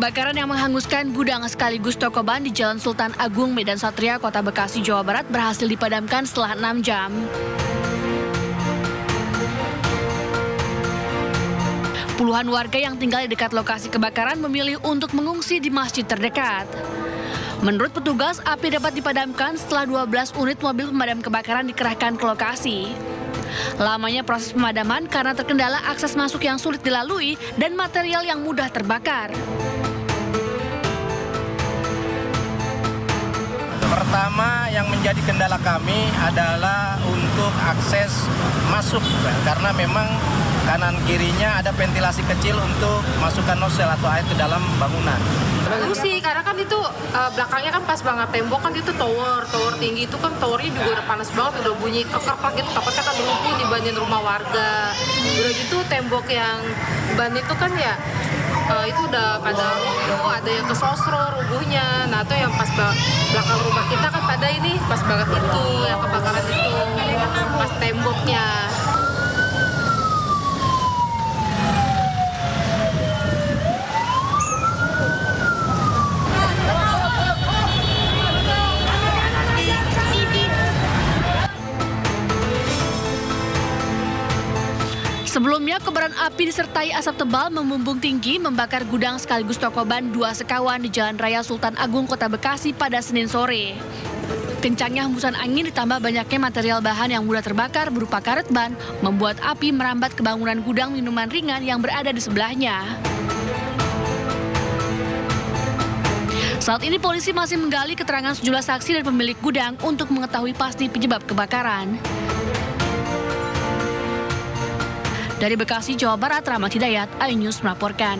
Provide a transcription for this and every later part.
Kebakaran yang menghanguskan gudang sekaligus toko ban di Jalan Sultan Agung, Medan Satria, Kota Bekasi, Jawa Barat berhasil dipadamkan setelah 6 jam. Puluhan warga yang tinggal di dekat lokasi kebakaran memilih untuk mengungsi di masjid terdekat. Menurut petugas, api dapat dipadamkan setelah 12 unit mobil pemadam kebakaran dikerahkan ke lokasi. Lamanya proses pemadaman karena terkendala akses masuk yang sulit dilalui dan material yang mudah terbakar. Pertama yang menjadi kendala kami adalah untuk akses masuk, karena memang kanan kirinya ada ventilasi kecil untuk masukkan nozzle atau air ke dalam bangunan. Sih, karena kan itu belakangnya kan pas banget tembok kan itu tower tinggi itu kan towernya juga udah panas banget, udah bunyi keker gitu, takutnya kan lumpuh dibanding rumah warga. Udah gitu tembok yang ban itu kan ya itu udah pada rubuh, ada yang kesosro rubuhnya. Nah itu yang pas belakang rumah kita kan pada ini pas banget itu yang kebakaran itu pas temboknya. Sebelumnya, kobaran api disertai asap tebal membumbung tinggi membakar gudang sekaligus toko ban 2 sekawan di Jalan Raya Sultan Agung, Kota Bekasi pada Senin sore. Kencangnya hembusan angin ditambah banyaknya material bahan yang mudah terbakar berupa karet ban membuat api merambat ke bangunan gudang minuman ringan yang berada di sebelahnya. Saat ini polisi masih menggali keterangan sejumlah saksi dan pemilik gudang untuk mengetahui pasti penyebab kebakaran. Dari Bekasi, Jawa Barat, Rahmat Hidayat, iNews melaporkan.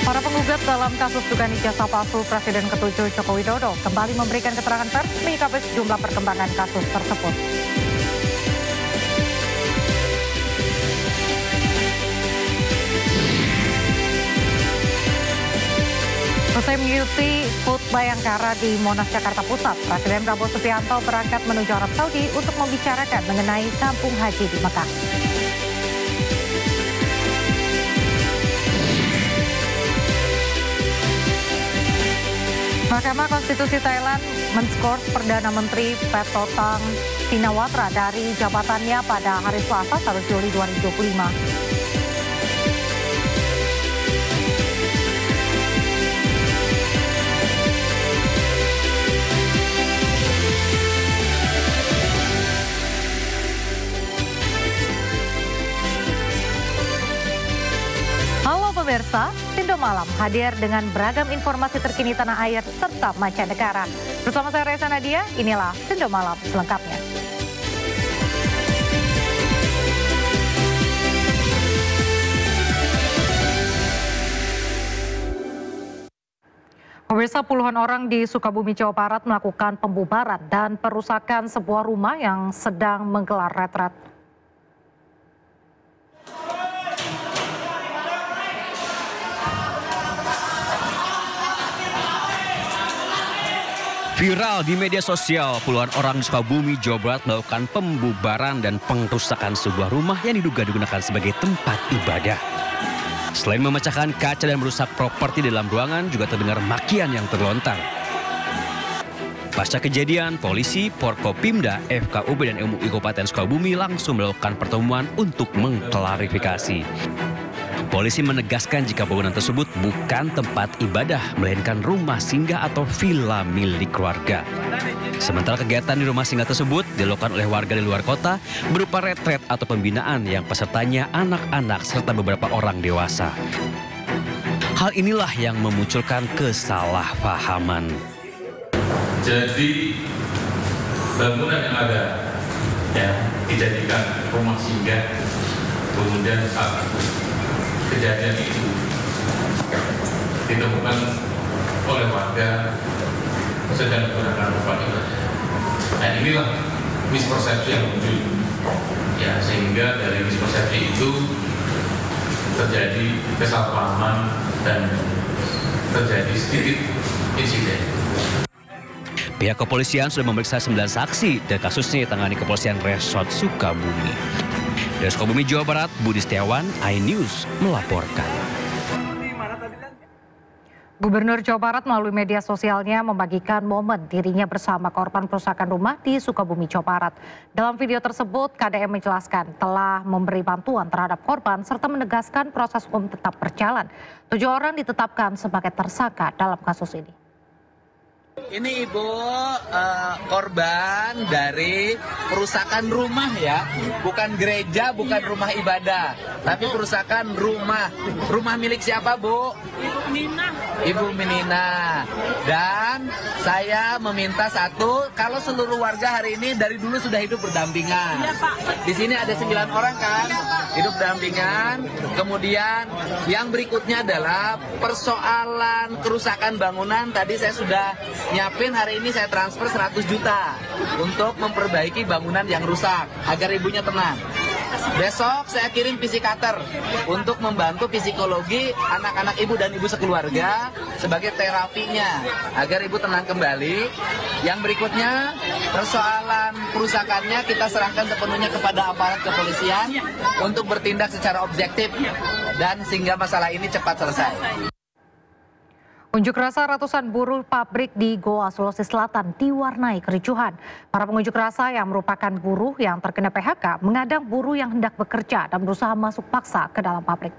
Para penggugat dalam kasus dugaan ijazah palsu Presiden ke-7 Joko Widodo kembali memberikan keterangan pers menyikapi sejumlah perkembangan kasus tersebut. Usai mengikuti HUT Bayangkara di Monas, Jakarta Pusat, Presiden Prabowo Subianto berangkat menuju Arab Saudi untuk membicarakan mengenai kampung haji di Mekah. Mahkamah Konstitusi Thailand men-skors Perdana Menteri Petotang Shinawatra dari jabatannya pada hari Selasa 1 Juli 2025. Pemirsa, Sindo Malam hadir dengan beragam informasi terkini tanah air serta mancanegara. Bersama saya Reza Nadia, inilah Sindo Malam selengkapnya. Pemirsa, puluhan orang di Sukabumi, Jawa Barat melakukan pembubaran dan perusakan sebuah rumah yang sedang menggelar retret. Viral di media sosial, puluhan orang di Sukabumi, Jawa Barat melakukan pembubaran dan pengrusakan sebuah rumah yang diduga digunakan sebagai tempat ibadah. Selain memecahkan kaca dan merusak properti dalam ruangan, juga terdengar makian yang terlontar. Pasca kejadian, polisi, Porkopimda, FKUB dan MUI Kabupaten Sukabumi langsung melakukan pertemuan untuk mengklarifikasi. Polisi menegaskan jika bangunan tersebut bukan tempat ibadah, melainkan rumah singgah atau villa milik keluarga. Sementara kegiatan di rumah singgah tersebut dilakukan oleh warga di luar kota berupa retret atau pembinaan yang pesertanya anak-anak serta beberapa orang dewasa. Hal inilah yang memunculkan kesalahpahaman. Jadi bangunan yang ada ya dijadikan rumah singgah, kemudian saat kejadian itu ditemukan oleh warga sedang menggunakan rumah ibadah. Nah inilah mispersepsi yang muncul, ya sehingga dari mispersepsi itu terjadi kesalahpahaman dan terjadi sedikit insiden. Pihak kepolisian sudah memeriksa 9 saksi dan kasusnya ditangani Kepolisian Resort Sukabumi. Dari Sukabumi, Jawa Barat, Budi Setiawan, iNews melaporkan. Gubernur Jawa Barat melalui media sosialnya membagikan momen dirinya bersama korban perusakan rumah di Sukabumi, Jawa Barat. Dalam video tersebut, KDM menjelaskan telah memberi bantuan terhadap korban serta menegaskan proses hukum tetap berjalan. 7 orang ditetapkan sebagai tersangka dalam kasus ini. Ini Ibu korban dari perusakan rumah ya, bukan gereja, bukan rumah ibadah, tapi perusakan rumah. Rumah milik siapa Bu? Ibu Minina. Dan saya meminta satu, kalau seluruh warga hari ini dari dulu sudah hidup berdampingan. Di sini ada 9 orang kan, hidup berdampingan. Kemudian yang berikutnya adalah persoalan kerusakan bangunan. Tadi saya sudah nyiapin, hari ini saya transfer 100 juta untuk memperbaiki bangunan yang rusak agar ibunya tenang. Besok saya kirim psikater untuk membantu psikologi anak-anak ibu dan ibu sekeluarga sebagai terapinya agar ibu tenang kembali. Yang berikutnya, persoalan perusakannya kita serahkan sepenuhnya kepada aparat kepolisian untuk bertindak secara objektif dan sehingga masalah ini cepat selesai. Unjuk rasa ratusan buruh pabrik di Goa, Sulawesi Selatan diwarnai kericuhan. Para pengunjuk rasa yang merupakan buruh yang terkena PHK mengadang buruh yang hendak bekerja dan berusaha masuk paksa ke dalam pabrik.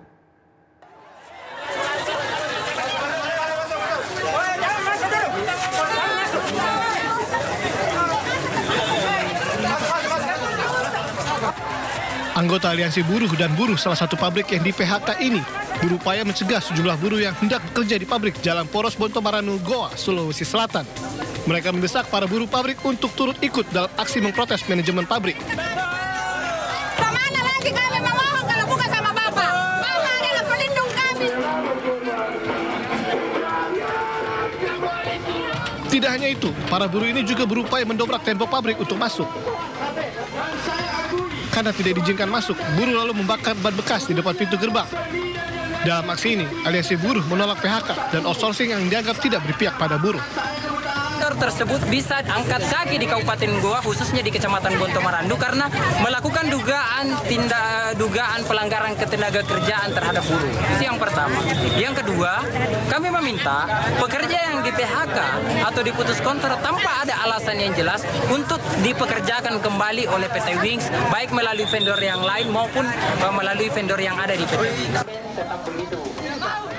Anggota Aliansi Buruh dan Buruh salah satu pabrik yang di PHK ini berupaya mencegah sejumlah buruh yang hendak bekerja di pabrik Jalan Poros Bontomaranu, Goa, Sulawesi Selatan. Mereka mendesak para buruh pabrik untuk turut ikut dalam aksi memprotes manajemen pabrik. Kemana lagi kami memohon kalau bukan sama Bapak? Bapak adalah pelindung kami. Tidak hanya itu, para buruh ini juga berupaya mendobrak tembok pabrik untuk masuk. Karena tidak diizinkan masuk, buruh lalu membakar ban bekas di depan pintu gerbang. Dalam aksi ini, Aliansi Buruh menolak PHK dan outsourcing yang dianggap tidak berpihak pada buruh. Tersebut bisa angkat kaki di Kabupaten Goa, khususnya di Kecamatan Bontomarandu, karena melakukan dugaan pelanggaran ketenaga kerjaan terhadap buruh. Itu yang pertama. Yang kedua, kami meminta pekerja yang di PHK atau diputus kontrak tanpa ada alasan yang jelas untuk dipekerjakan kembali oleh PT Wings, baik melalui vendor yang lain maupun melalui vendor yang ada di PT Wings.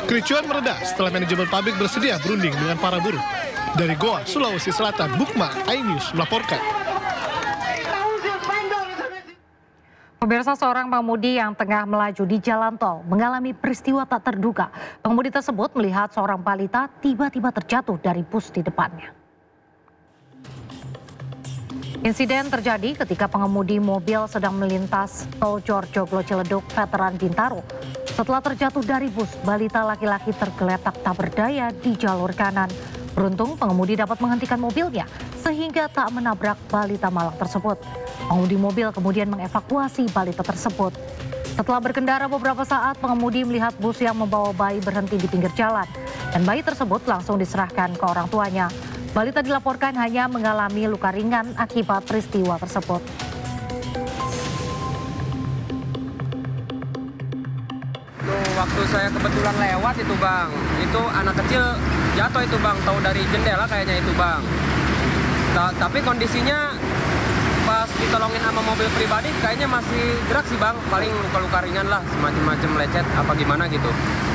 Kericuan mereda setelah manajemen pabrik bersedia berunding dengan para buruh. Dari Goa, Sulawesi Selatan, Bukma, iNews melaporkan. Pemirsa, seorang pengemudi yang tengah melaju di jalan tol mengalami peristiwa tak terduga. Pengemudi tersebut melihat seorang balita tiba-tiba terjatuh dari bus di depannya. Insiden terjadi ketika pengemudi mobil sedang melintas tol Jorjoglo Ciledug, Veteran Bintaro. Setelah terjatuh dari bus, balita laki-laki tergeletak tak berdaya di jalur kanan. Beruntung pengemudi dapat menghentikan mobilnya sehingga tak menabrak balita malang tersebut. Pengemudi mobil kemudian mengevakuasi balita tersebut. Setelah berkendara beberapa saat, pengemudi melihat bus yang membawa bayi berhenti di pinggir jalan. Dan bayi tersebut langsung diserahkan ke orang tuanya. Balita dilaporkan hanya mengalami luka ringan akibat peristiwa tersebut. Waktu saya kebetulan lewat itu Bang, itu anak kecil jatuh itu Bang, tahu dari jendela kayaknya itu Bang. Tapi kondisinya pas ditolongin sama mobil pribadi kayaknya masih gerak sih Bang, paling luka-luka ringan lah, semacam lecet apa gimana gitu.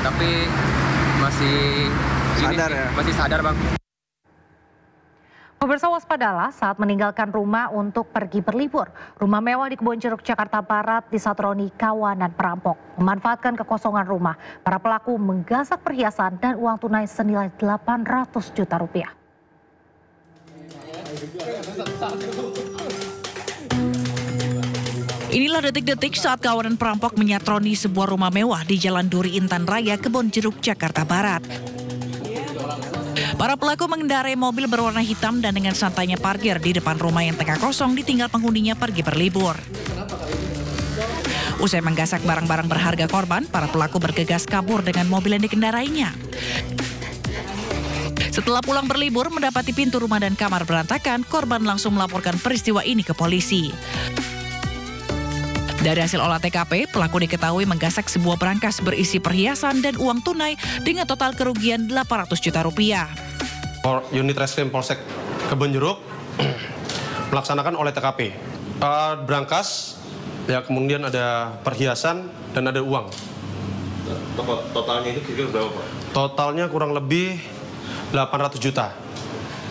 Tapi masih sadar ya? Masih sadar Bang. Pemirsa, waspadalah saat meninggalkan rumah untuk pergi berlibur. Rumah mewah di Kebonjeruk, Jakarta Barat disatroni kawanan perampok. Memanfaatkan kekosongan rumah, para pelaku menggasak perhiasan dan uang tunai senilai 800 juta rupiah. Inilah detik-detik saat kawanan perampok menyatroni sebuah rumah mewah di Jalan Duri Intan Raya, Kebonjeruk, Jakarta Barat. Para pelaku mengendarai mobil berwarna hitam dan dengan santainya parkir di depan rumah yang tengah kosong ditinggal penghuninya pergi berlibur. Usai menggasak barang-barang berharga korban, para pelaku bergegas kabur dengan mobil yang dikendarainya. Setelah pulang berlibur, mendapati pintu rumah dan kamar berantakan, korban langsung melaporkan peristiwa ini ke polisi. Dari hasil olah TKP, pelaku diketahui menggasak sebuah berangkas berisi perhiasan dan uang tunai dengan total kerugian 800 juta rupiah. Unit Reskrim Polsek Kebonjeruk melaksanakan olah TKP. Berangkas, ya kemudian ada perhiasan dan ada uang. Totalnya itu kira-kira berapa, Pak? Totalnya kurang lebih 800 juta.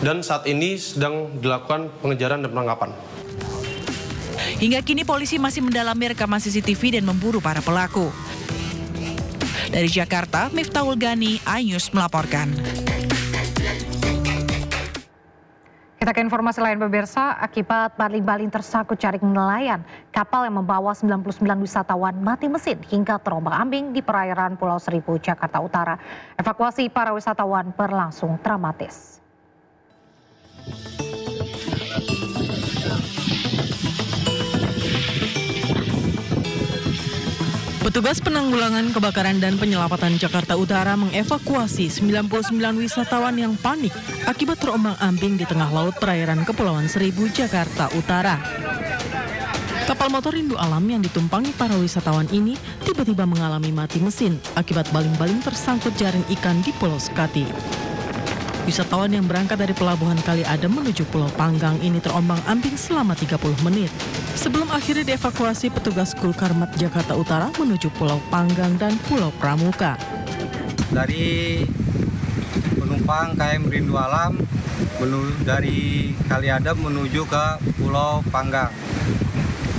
Dan saat ini sedang dilakukan pengejaran dan penangkapan. Hingga kini polisi masih mendalami rekaman CCTV dan memburu para pelaku. Dari Jakarta, Miftahul Gani, iNews melaporkan. Kita ke informasi lain pemirsa, akibat baling-baling tersangkut jaring nelayan, kapal yang membawa 99 wisatawan mati mesin hingga terombang-ambing di perairan Pulau Seribu, Jakarta Utara. Evakuasi para wisatawan berlangsung dramatis. Petugas penanggulangan kebakaran dan penyelamatan Jakarta Utara mengevakuasi 99 wisatawan yang panik akibat terombang-ambing di tengah laut perairan Kepulauan Seribu, Jakarta Utara. Kapal motor Rindu Alam yang ditumpangi para wisatawan ini tiba-tiba mengalami mati mesin akibat baling-baling tersangkut jaring ikan di Pulau Sekati. Wisatawan yang berangkat dari Pelabuhan Kali Adem menuju Pulau Panggang ini terombang-ambing selama 30 menit. Sebelum akhirnya dievakuasi petugas Gulkarmat Jakarta Utara menuju Pulau Panggang dan Pulau Pramuka. Dari penumpang KM Rindu Alam dari Kali Adem menuju ke Pulau Panggang.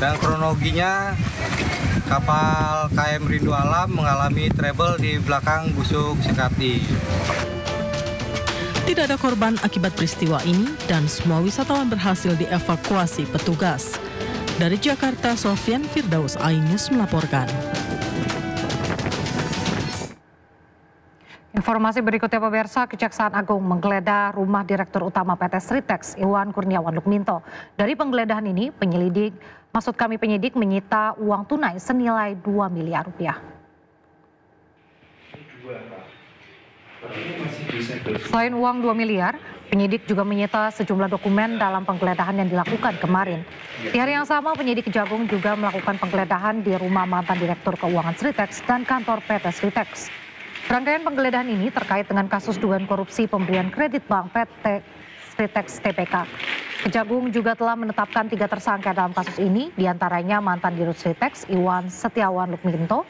Dan kronologinya kapal KM Rindu Alam mengalami trouble di belakang busuk Sekati. Tidak ada korban akibat peristiwa ini dan semua wisatawan berhasil dievakuasi petugas. Dari Jakarta, Sofyan Firdaus, iNews melaporkan. Informasi berikutnya pemirsa, Kejaksaan Agung menggeledah rumah Direktur Utama PT Sritex Iwan Kurniawan Lukminto. Dari penggeledahan ini, penyidik menyita uang tunai senilai 2 miliar rupiah. Selain uang 2 miliar, penyidik juga menyita sejumlah dokumen dalam penggeledahan yang dilakukan kemarin. Di hari yang sama, penyidik Kejagung juga melakukan penggeledahan di rumah mantan Direktur Keuangan Sritex dan kantor PT Sritex. Rangkaian penggeledahan ini terkait dengan kasus dugaan korupsi pemberian kredit bank PT Sritex TPK. Kejagung juga telah menetapkan 3 tersangka dalam kasus ini, diantaranya mantan Dirut Sritex Iwan Setiawan Lukminto,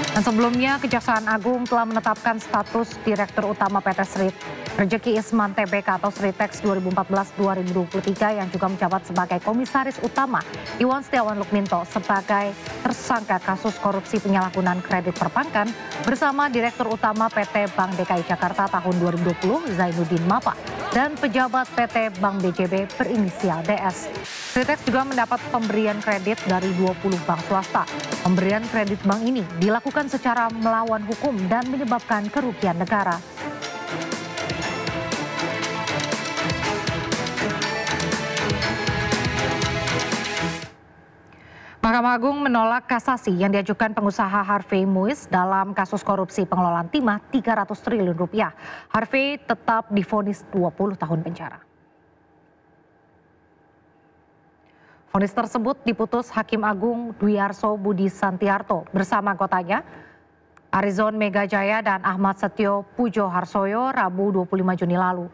dan sebelumnya Kejaksaan Agung telah menetapkan status Direktur Utama PT Srit Rejeki Isman TBK atau Sritex 2014-2023 yang juga menjabat sebagai Komisaris Utama Iwan Setiawan Lukminto sebagai tersangka kasus korupsi penyalahgunaan kredit perbankan bersama Direktur Utama PT Bank DKI Jakarta tahun 2020 Zainuddin Mapa dan pejabat PT Bank BJB berinisial DS. Sritex juga mendapat pemberian kredit dari 20 bank swasta. Pemberian kredit bank ini dilakukan secara melawan hukum dan menyebabkan kerugian negara. Mahkamah Agung menolak kasasi yang diajukan pengusaha Harvey Muiz dalam kasus korupsi pengelolaan timah 300 triliun rupiah. Harvey tetap divonis 20 tahun penjara. Vonis tersebut diputus Hakim Agung Dwi Arso Budi Santiarto bersama anggotanya Arizon Megajaya dan Ahmad Setio Pujo Harsoyo Rabu 25 Juni lalu.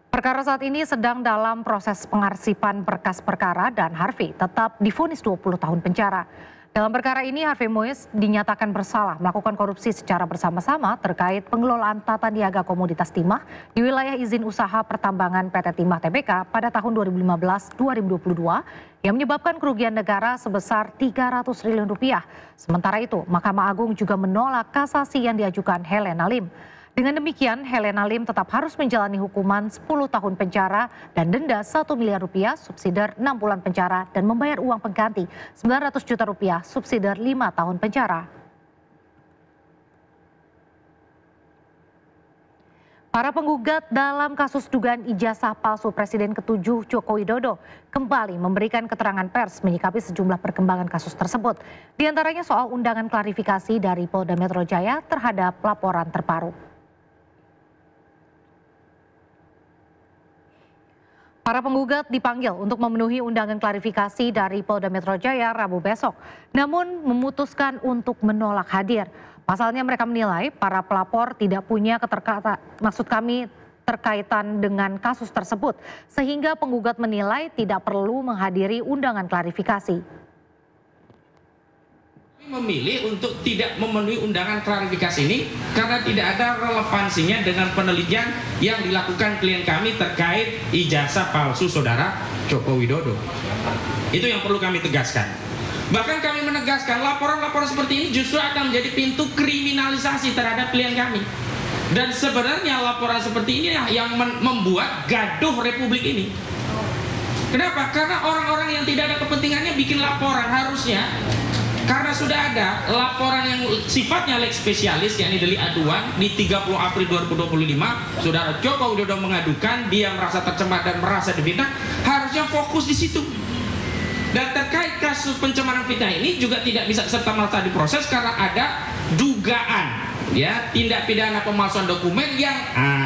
Perkara saat ini sedang dalam proses pengarsipan berkas perkara dan Harvey tetap divonis 20 tahun penjara. Dalam perkara ini Harvey Muiz dinyatakan bersalah melakukan korupsi secara bersama-sama terkait pengelolaan tata niaga komoditas timah di wilayah izin usaha pertambangan PT Timah TBK pada tahun 2015-2022 yang menyebabkan kerugian negara sebesar 300 triliun rupiah. Sementara itu, Mahkamah Agung juga menolak kasasi yang diajukan Helena Lim. Dengan demikian, Helena Lim tetap harus menjalani hukuman 10 tahun penjara dan denda 1 miliar rupiah, subsidiar 6 bulan penjara, dan membayar uang pengganti 900 juta rupiah, subsidiar 5 tahun penjara. Para penggugat dalam kasus dugaan ijazah palsu Presiden ke-7 Joko Widodo kembali memberikan keterangan pers menyikapi sejumlah perkembangan kasus tersebut. Di antaranya soal undangan klarifikasi dari Polda Metro Jaya terhadap laporan terbaru. Para penggugat dipanggil untuk memenuhi undangan klarifikasi dari Polda Metro Jaya Rabu besok, namun memutuskan untuk menolak hadir. Pasalnya mereka menilai para pelapor tidak punya terkaitan dengan kasus tersebut, sehingga penggugat menilai tidak perlu menghadiri undangan klarifikasi. Memilih untuk tidak memenuhi undangan klarifikasi ini karena tidak ada relevansinya dengan penelitian yang dilakukan klien kami terkait ijazah palsu saudara Joko Widodo. Itu yang perlu kami tegaskan. Bahkan kami menegaskan laporan-laporan seperti ini justru akan menjadi pintu kriminalisasi terhadap klien kami. Dan sebenarnya laporan seperti ini yang membuat gaduh Republik ini. Kenapa? Karena orang-orang yang tidak ada kepentingannya bikin laporan harusnya. Karena sudah ada laporan yang sifatnya lex spesialis, yakni delik aduan di 30 April 2025, saudara Joko Widodo mengadukan dia merasa tercemar dan merasa difitnah, harusnya fokus di situ. Dan terkait kasus pencemaran fitnah ini juga tidak bisa serta-merta diproses karena ada dugaan ya tindak pidana pemalsuan dokumen yang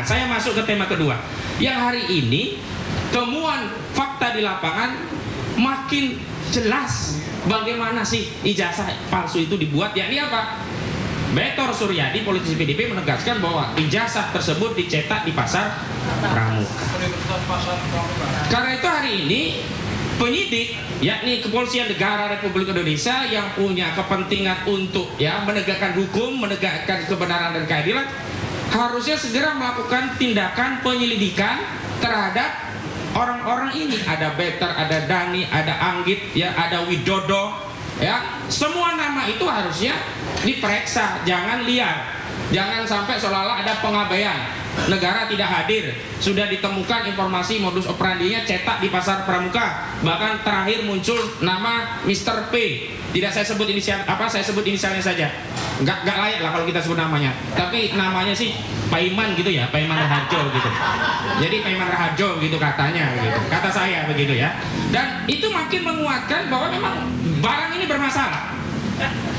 saya masuk ke tema kedua. Yang hari ini temuan fakta di lapangan makin jelas bagaimana sih ijazah palsu itu dibuat, yakni apa? Betor Suryadi, politisi PDIP, menegaskan bahwa ijazah tersebut dicetak di pasar Pramuka. Karena itu hari ini penyidik, yakni Kepolisian Negara Republik Indonesia yang punya kepentingan untuk menegakkan hukum, menegakkan kebenaran dan keadilan, harusnya segera melakukan tindakan penyelidikan terhadap orang-orang ini. Ada Better, ada Dani, ada Anggit, ada Widodo, semua nama itu harusnya diperiksa, jangan liar, jangan sampai seolah-olah ada pengabaian. Negara tidak hadir, sudah ditemukan informasi modus operandinya cetak di pasar Pramuka. Bahkan terakhir muncul nama Mr. P. Tidak saya sebut inisial saya sebut inisialnya saja. Nggak layak lah kalau kita sebut namanya. Tapi namanya sih Paiman gitu ya, Paiman Raharjo gitu. Jadi Paiman Raharjo gitu katanya gitu. Kata saya begitu ya. Dan itu makin menguatkan bahwa memang barang ini bermasalah.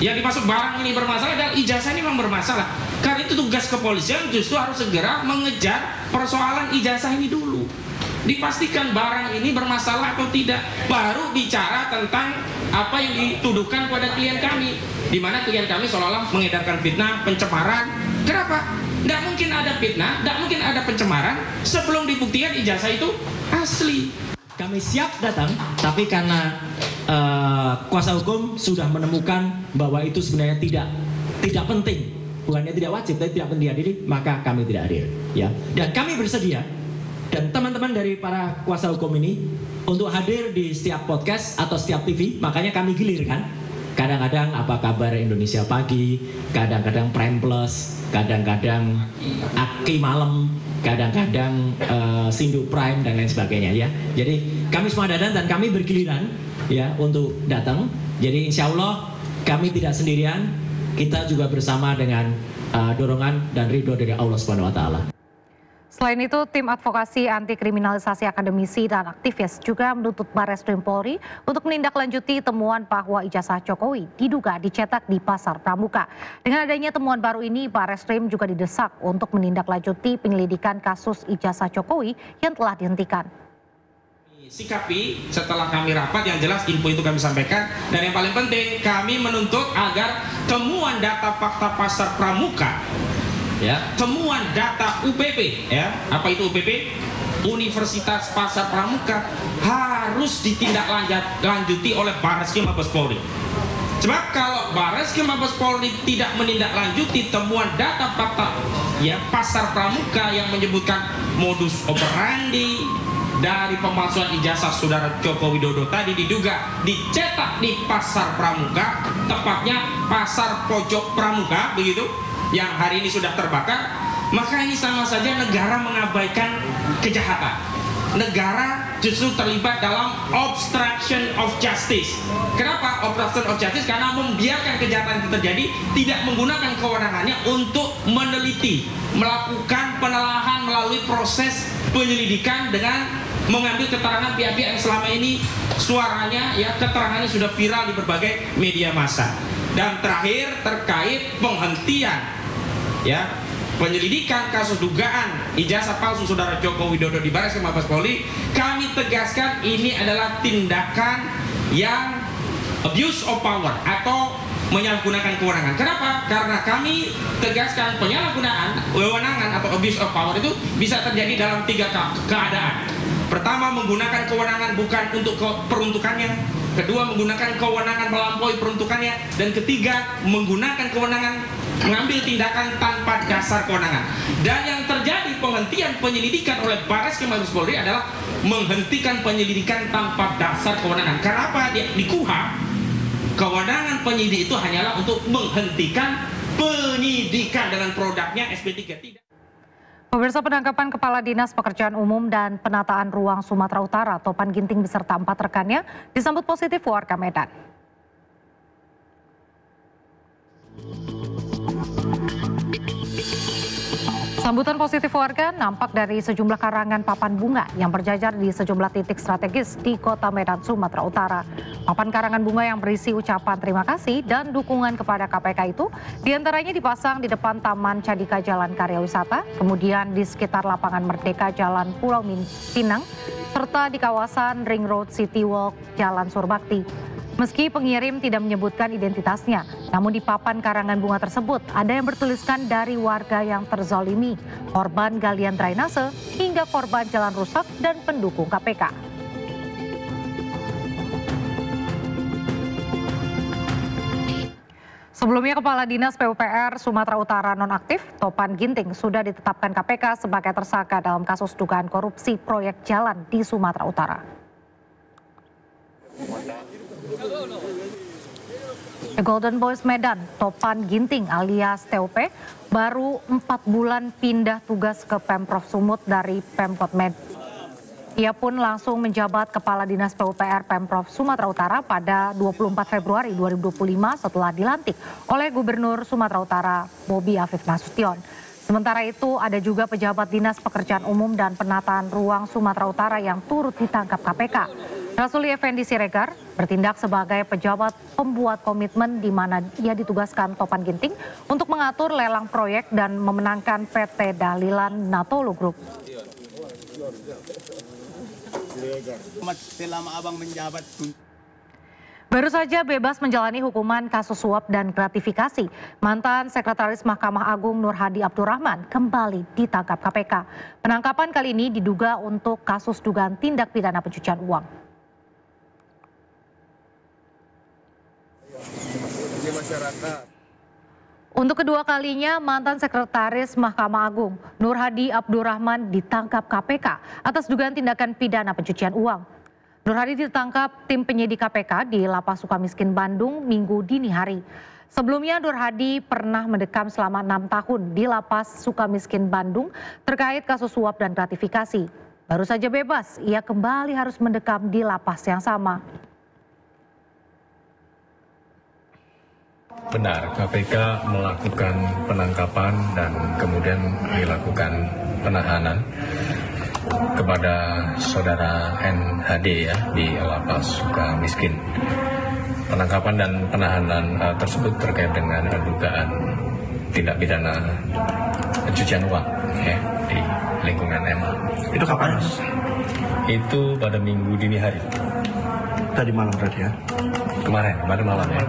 Yang dimaksud barang ini bermasalah dan ijazah ini memang bermasalah. Karena itu tugas kepolisian justru harus segera mengejar persoalan ijazah ini dulu. Dipastikan barang ini bermasalah atau tidak, baru bicara tentang apa yang dituduhkan pada klien kami, di mana klien kami seolah-olah mengedarkan fitnah, pencemaran. Kenapa? Tidak mungkin ada fitnah, tidak mungkin ada pencemaran sebelum dibuktikan ijazah itu asli. Kami siap datang, tapi karena kuasa hukum sudah menemukan bahwa itu sebenarnya tidak penting, bukannya tidak wajib, tapi tidak penting dihadiri, maka kami tidak hadir. Ya, dan kami bersedia dan teman-teman dari para kuasa hukum ini untuk hadir di setiap podcast atau setiap TV. Makanya kami gilirkan. Kadang-kadang apa kabar Indonesia Pagi, kadang-kadang Prime Plus, kadang-kadang Aki Malam, kadang-kadang Sindu Prime dan lain sebagainya ya. Jadi kami semua datang dan kami bergiliran ya untuk datang. Jadi insya Allah kami tidak sendirian, kita juga bersama dengan dorongan dan ridho dari Allah Subhanahu Wa Taala. Selain itu, tim advokasi anti kriminalisasi akademisi dan aktivis juga menuntut Barreskrim Polri untuk menindaklanjuti temuan bahwa ijazah Jokowi diduga dicetak di pasar Pramuka. Dengan adanya temuan baru ini, Barreskrim juga didesak untuk menindaklanjuti penyelidikan kasus ijazah Jokowi yang telah dihentikan. Sikapi setelah kami rapat, yang jelas info itu kami sampaikan, dan yang paling penting kami menuntut agar temuan data fakta pasar Pramuka, temuan data UPP, apa itu UPP? Universitas Pasar Pramuka, harus ditindaklanjuti oleh Barreskrim Mabes Polri. Sebab kalau Barreskrim Mabes Polri tidak menindaklanjuti temuan data fakta pasar Pramuka yang menyebutkan modus operandi dari pemalsuan ijazah saudara Joko Widodo tadi diduga dicetak di pasar Pramuka, tepatnya pasar pojok Pramuka begitu, yang hari ini sudah terbakar, maka ini sama saja negara mengabaikan kejahatan. negara justru terlibat dalam obstruction of justice. Kenapa obstruction of justice? Karena membiarkan kejahatan itu terjadi, tidak menggunakan kewenangannya untuk meneliti, melakukan penelaahan melalui proses penyelidikan dengan mengambil keterangan pihak-pihak yang selama ini suaranya, keterangannya sudah viral di berbagai media massa. Dan terakhir terkait penghentian penyelidikan kasus dugaan ijazah palsu Saudara Joko Widodo di Bareskrim Mabes Polri, kami tegaskan ini adalah tindakan yang abuse of power atau menyalahgunakan kewenangan. Kenapa? Karena kami tegaskan penyalahgunaan kewenangan atau abuse of power itu bisa terjadi dalam 3 keadaan. Pertama, menggunakan kewenangan bukan untuk peruntukannya. Kedua, menggunakan kewenangan melampaui peruntukannya. Dan ketiga, menggunakan kewenangan mengambil tindakan tanpa dasar kewenangan. Dan yang terjadi penghentian penyelidikan oleh Bareskrim Mabes Polri adalah menghentikan penyelidikan tanpa dasar kewenangan. Karena apa? Di KUHP, kewenangan penyidik itu hanyalah untuk menghentikan penyidikan dengan produknya SP3 tidak. Pemirsa, penangkapan Kepala Dinas Pekerjaan Umum dan Penataan Ruang Sumatera Utara, Topan Ginting beserta 4 rekannya disambut positif warga Medan. Sambutan positif warga nampak dari sejumlah karangan papan bunga yang berjajar di sejumlah titik strategis di Kota Medan, Sumatera Utara. Papan karangan bunga yang berisi ucapan terima kasih dan dukungan kepada KPK itu diantaranya dipasang di depan Taman Cadika Jalan Karya Wisata, kemudian di sekitar lapangan Merdeka Jalan Pulau Pinang, serta di kawasan Ring Road City Walk Jalan Surbakti. Meski pengirim tidak menyebutkan identitasnya, namun di papan karangan bunga tersebut ada yang bertuliskan dari warga yang terzolimi, korban galian drainase, hingga korban jalan rusak dan pendukung KPK. Sebelumnya, Kepala Dinas PUPR Sumatera Utara nonaktif Topan Ginting sudah ditetapkan KPK sebagai tersangka dalam kasus dugaan korupsi proyek jalan di Sumatera Utara. The Golden Boys Medan, Topan Ginting alias TOP, baru 4 bulan pindah tugas ke Pemprov Sumut dari Pemkot Medan. Ia pun langsung menjabat Kepala Dinas PUPR Pemprov Sumatera Utara pada 24 Februari 2025 setelah dilantik oleh Gubernur Sumatera Utara Bobi Afif Nasution. Sementara itu ada juga pejabat Dinas Pekerjaan Umum dan Penataan Ruang Sumatera Utara yang turut ditangkap KPK. Rasuli Effendi Siregar bertindak sebagai pejabat pembuat komitmen di mana ia ditugaskan Topan Ginting untuk mengatur lelang proyek dan memenangkan PT Dahlilan Natolo Group. Selama abang menjabat. Baru saja bebas menjalani hukuman kasus suap dan gratifikasi, mantan Sekretaris Mahkamah Agung Nur Hadi Abdurrahman kembali ditangkap KPK. Penangkapan kali ini diduga untuk kasus dugaan tindak pidana pencucian uang. Untuk kedua kalinya, mantan Sekretaris Mahkamah Agung Nur Hadi Abdurrahman ditangkap KPK atas dugaan tindakan pidana pencucian uang. Nur Hadi ditangkap tim penyidik KPK di Lapas Sukamiskin Bandung Minggu dini hari. Sebelumnya Nur Hadi pernah mendekam selama 6 tahun di Lapas Sukamiskin Bandung terkait kasus suap dan gratifikasi. Baru saja bebas, ia kembali harus mendekam di lapas yang sama. Benar, KPK melakukan penangkapan dan kemudian dilakukan penahanan kepada saudara NHD di Lapas Sukamiskin. Penangkapan dan penahanan tersebut terkait dengan dugaan tindak pidana pencucian uang di lingkungan MA. Itu kapan? Itu pada Minggu dini hari. Tadi malam berarti ya? Kemarin malam ya.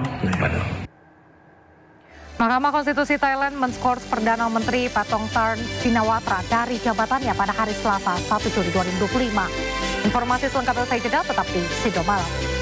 Mahkamah Konstitusi Thailand menskors Perdana Menteri Paetongtarn Shinawatra dari jabatannya pada hari Selasa 1 Juli 2025. Informasi selengkapnya usai jeda tetap di Sido Malam.